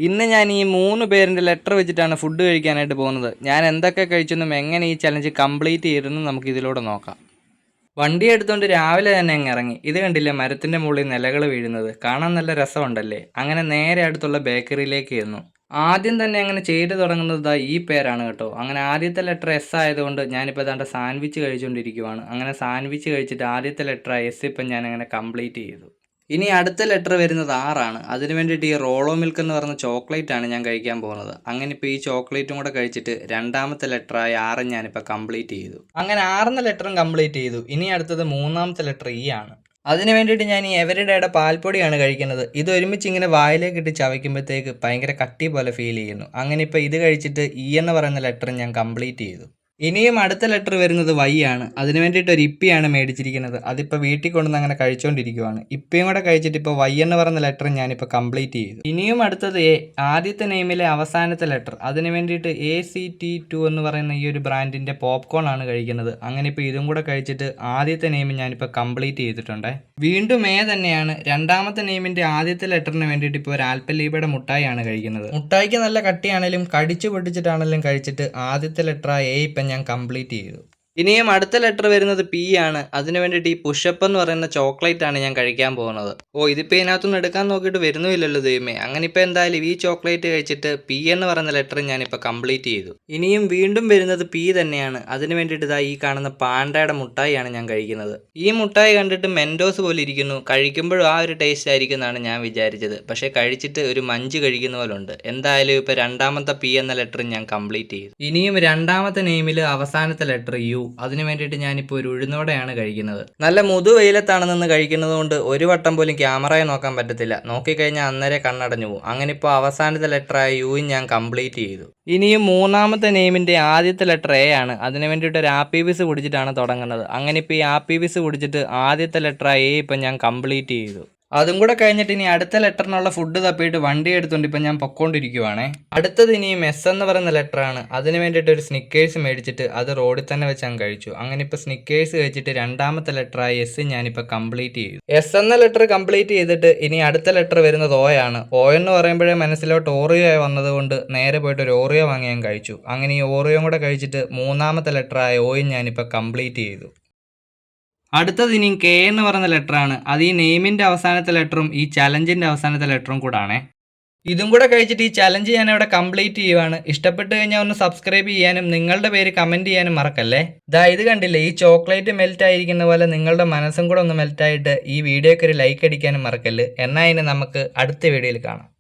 ഇന്ന് ഞാൻ ഈ 3 പേരിൻ്റെ ലെറ്റർ വെച്ചിട്ടാണ് ഫുഡ് കഴിക്കാനായിട്ട് പോകുന്നത്. ഞാൻ എന്തൊക്കെ കഴിച്ചെന്നും എങ്ങനെ ഈ ചലഞ്ച് കംപ്ലീറ്റ് ചെയ്തെന്നും നമുക്ക് ഇതിലൂടെ നോക്കാം. വണ്ടി എടുത്തുകൊണ്ട് രാവിലെ തന്നെ അങ്ങ് ഇറങ്ങി. ഇത് കണ്ടില്ലേ മരത്തിൻ്റെ മുകളിൽ നിലകൾ വീഴുന്നത്? കാണാൻ നല്ല രസമുണ്ടല്ലേ? അങ്ങനെ നേരെ അടുത്തുള്ള ബേക്കറിയിലേക്ക് ചെന്നു. ആദ്യം തന്നെ അങ്ങനെ ചെയ്തു തുടങ്ങുന്നത് ഈ പേരാണ് കേട്ടോ. അങ്ങനെ ആദ്യത്തെ ലെറ്റർ എസ് ആയതുകൊണ്ട് ഞാനിപ്പോൾ ഏതാണ്ട് സാൻഡ്വിച്ച് കഴിച്ചുകൊണ്ടിരിക്കുവാണ്. അങ്ങനെ സാൻഡ്വിച്ച് കഴിച്ചിട്ട് ആദ്യത്തെ ലെറ്റർ എസ് ഇപ്പം ഞാൻ അങ്ങനെ കംപ്ലീറ്റ് ചെയ്തു. ഇനി അടുത്ത ലെറ്റർ വരുന്നത് ആറാണ്. അതിന് വേണ്ടിയിട്ട് ഈ റോളോ മിൽക്ക് എന്ന് പറഞ്ഞ ചോക്ലേറ്റ് ആണ് ഞാൻ കഴിക്കാൻ പോകുന്നത്. അങ്ങനെ ഇപ്പോൾ ഈ ചോക്ലേറ്റും കൂടെ കഴിച്ചിട്ട് രണ്ടാമത്തെ ലെറ്ററായ ആറ് ഞാനിപ്പോൾ കംപ്ലീറ്റ് ചെയ്തു. അങ്ങനെ ആറെന്ന ലെറ്ററും കംപ്ലീറ്റ് ചെയ്തു. ഇനി അടുത്തത് മൂന്നാമത്തെ ലെറ്റർ ഇ ആണ്. അതിന് വേണ്ടിയിട്ട് ഞാൻ ഈ എവരിഡേയുടെ പാൽപ്പൊടിയാണ് കഴിക്കുന്നത്. ഇത് ഒരുമിച്ച് ഇങ്ങനെ വായിലേക്ക് ഇട്ട് ചവയ്ക്കുമ്പോഴത്തേക്ക് ഭയങ്കര കട്ടി പോലെ ഫീൽ ചെയ്യുന്നു. അങ്ങനെ ഇപ്പോൾ ഇത് കഴിച്ചിട്ട് ഇ എന്ന് പറയുന്ന ലെറ്റർ ഞാൻ കംപ്ലീറ്റ് ചെയ്തു. ഇനിയും അടുത്ത ലെറ്റർ വരുന്നത് വൈ ആണ്. അതിന് വേണ്ടിയിട്ട് ഒരു ഇപ്പിയാണ് മേടിച്ചിരിക്കുന്നത്. അതിപ്പോൾ വീട്ടിൽ കൊണ്ടുവന്ന് അങ്ങനെ കഴിച്ചുകൊണ്ടിരിക്കുവാണ്. ഇപ്പയും കൂടെ കഴിച്ചിട്ട് ഇപ്പോൾ വൈ എന്ന് പറയുന്ന ലെറ്റർ ഞാനിപ്പോൾ കംപ്ലീറ്റ് ചെയ്തു. ഇനിയും അടുത്തത് എ, ആദ്യത്തെ നെയിമിലെ അവസാനത്തെ ലെറ്റർ. അതിന് വേണ്ടിയിട്ട് ACT2 എന്ന് പറയുന്ന ഈ ഒരു ബ്രാൻഡിൻ്റെ പോപ്കോൺ ആണ് കഴിക്കുന്നത്. അങ്ങനെ ഇപ്പോൾ ഇതും കൂടെ കഴിച്ചിട്ട് ആദ്യത്തെ നെയിം ഞാനിപ്പോൾ കംപ്ലീറ്റ് ചെയ്തിട്ടുണ്ട്. വീണ്ടും എ തന്നെയാണ്. രണ്ടാമത്തെ നെയിമിൻ്റെ ആദ്യത്തെ ലെറ്ററിന് വേണ്ടിയിട്ട് ഇപ്പോൾ ഒരു ആൽപ്പലീബയുടെ മുട്ടായിയാണ് കഴിക്കുന്നത്. മുട്ടായിക്ക് നല്ല കട്ടിയാണെങ്കിലും കടിച്ചു പൊട്ടിച്ചിട്ടാണെങ്കിലും കഴിച്ചിട്ട് ആദ്യത്തെ ലെറ്റർ എ ഇപ്പം ഞാൻ കംപ്ലീറ്റ് ചെയ്തു. ഇനിയും അടുത്ത ലെറ്റർ വരുന്നത് പി ആണ്. അതിന് വേണ്ടിയിട്ട് ഈ പുഷപ്പ് എന്ന് പറയുന്ന ചോക്ലേറ്റ് ആണ് ഞാൻ കഴിക്കാൻ പോകുന്നത്. ഇതിപ്പോൾ ഇതിനകത്തുനിന്ന് എടുക്കാൻ നോക്കിയിട്ട് വരുന്നുമില്ലല്ലോ ദൈവമേ. അങ്ങനെ ഇപ്പോൾ എന്തായാലും ഈ ചോക്ലേറ്റ് കഴിച്ചിട്ട് പി എന്ന് പറയുന്ന ലെറ്റർ ഞാനിപ്പോൾ കംപ്ലീറ്റ് ചെയ്തു. ഇനിയും വീണ്ടും വരുന്നത് പി തന്നെയാണ്. അതിന് വേണ്ടിയിട്ട് ഇതാ ഈ കാണുന്ന പാണ്ടയുടെ മുട്ടായിയാണ് ഞാൻ കഴിക്കുന്നത്. ഈ മുട്ടായി കണ്ടിട്ട് മെൻഡോസ് പോലെ ഇരിക്കുന്നു. കഴിക്കുമ്പോഴും ആ ഒരു ടേസ്റ്റ് ആയിരിക്കും എന്നാണ് ഞാൻ വിചാരിച്ചത്. പക്ഷേ കഴിച്ചിട്ട് ഒരു മഞ്ച് കഴിക്കുന്ന പോലെ ഉണ്ട്. എന്തായാലും ഇപ്പോൾ രണ്ടാമത്തെ പി എന്ന ലെറ്റർ ഞാൻ കംപ്ലീറ്റ് ചെയ്തു. ഇനിയും രണ്ടാമത്തെ നെയിമിൽ അവസാനത്തെ ലെറ്റർ യു. അതിന് വേണ്ടിയിട്ട് ഞാനിപ്പോൾ ഒരു ഉഴുന്നോടെയാണ് കഴിക്കുന്നത്. നല്ല മുതുവെയിലത്താണ് നിന്ന് കഴിക്കുന്നത് കൊണ്ട് ഒരു വട്ടം പോലും ക്യാമറയെ നോക്കാൻ പറ്റത്തില്ല. നോക്കിക്കഴിഞ്ഞാൽ അന്നേരം കണ്ണടഞ്ഞു പോകും. അങ്ങനെ ഇപ്പോൾ അവസാനത്തെ ലെറ്ററായ യുവും ഞാൻ കംപ്ലീറ്റ് ചെയ്തു. ഇനിയും മൂന്നാമത്തെ നെയിമിൻ്റെ ആദ്യത്തെ ലെറ്റർ എ ആണ്. അതിന് വേണ്ടിയിട്ട് ഒരു ആപ്പി വിസ് കുടിച്ചിട്ടാണ് തുടങ്ങുന്നത്. അങ്ങനെ ഇപ്പോൾ ഈ ആപ്പി വിസ് കുടിച്ചിട്ട് ആദ്യത്തെ ലെറ്ററായ എ ഇപ്പം ഞാൻ കംപ്ലീറ്റ് ചെയ്തു. അതും കൂടെ കഴിഞ്ഞിട്ട് ഇനി അടുത്ത ലെറ്ററിനുള്ള ഫുഡ് തപ്പിയിട്ട് വണ്ടി എടുത്തുകൊണ്ട് ഇപ്പം ഞാൻ പൊക്കോണ്ടിരിക്കുവാണേ. അടുത്തത് ഇനിയും എസ് എന്ന് പറയുന്ന ലെറ്ററാണ്. അതിന് വേണ്ടിയിട്ട് ഒരു സ്നിക്കേഴ്സ് മേടിച്ചിട്ട് അത് റോഡിൽ തന്നെ വെച്ച് ഞാൻ കഴിച്ചു. അങ്ങനെ ഇപ്പോൾ സ്നിക്കേഴ്സ് കഴിച്ചിട്ട് രണ്ടാമത്തെ ലെറ്ററായ എസ് ഞാനിപ്പോൾ കംപ്ലീറ്റ് ചെയ്തു. എസ് എന്ന ലെറ്റർ കംപ്ലീറ്റ് ചെയ്തിട്ട് ഇനി അടുത്ത ലെറ്റർ വരുന്നത് ഓ ആണ്. ഓ എന്ന് പറയുമ്പോഴേ മനസ്സിലോട്ട് ഓറിയോ വന്നതുകൊണ്ട് നേരെ പോയിട്ട് ഒരു ഓറിയോ വാങ്ങി ഞാൻ കഴിച്ചു. അങ്ങനെ ഈ ഓറിയോ കൂടെ കഴിച്ചിട്ട് മൂന്നാമത്തെ ലെറ്ററായ ഓയും ഞാനിപ്പോൾ കംപ്ലീറ്റ് ചെയ്തു. അടുത്തത് ഇനി കെ എന്ന് പറയുന്ന ലെറ്ററാണ്. അത് ഈ നെയിമിൻ്റെ അവസാനത്തെ ലെറ്ററും ഈ ചലഞ്ചിൻ്റെ അവസാനത്തെ ലെറ്ററും കൂടാണ്. ഇതും കൂടെ കഴിച്ചിട്ട് ഈ ചലഞ്ച് ഞാൻ ഇവിടെ കംപ്ലീറ്റ് ചെയ്യുവാണ്. ഇഷ്ടപ്പെട്ട് കഴിഞ്ഞാൽ ഒന്ന് സബ്സ്ക്രൈബ് ചെയ്യാനും നിങ്ങളുടെ പേര് കമൻറ്റ് ചെയ്യാനും മറക്കല്ലേ. ഇത് കണ്ടില്ലേ, ഈ ചോക്ലേറ്റ് മെൽറ്റ് ആയിരിക്കുന്ന പോലെ നിങ്ങളുടെ മനസ്സും കൂടെ ഒന്ന് മെൽറ്റായിട്ട് ഈ വീഡിയോയ്ക്ക് ഒരു ലൈക്ക് അടിക്കാനും മറക്കല്ല്. എന്നാൽ ഇനി നമുക്ക് അടുത്ത വീഡിയോയിൽ കാണാം.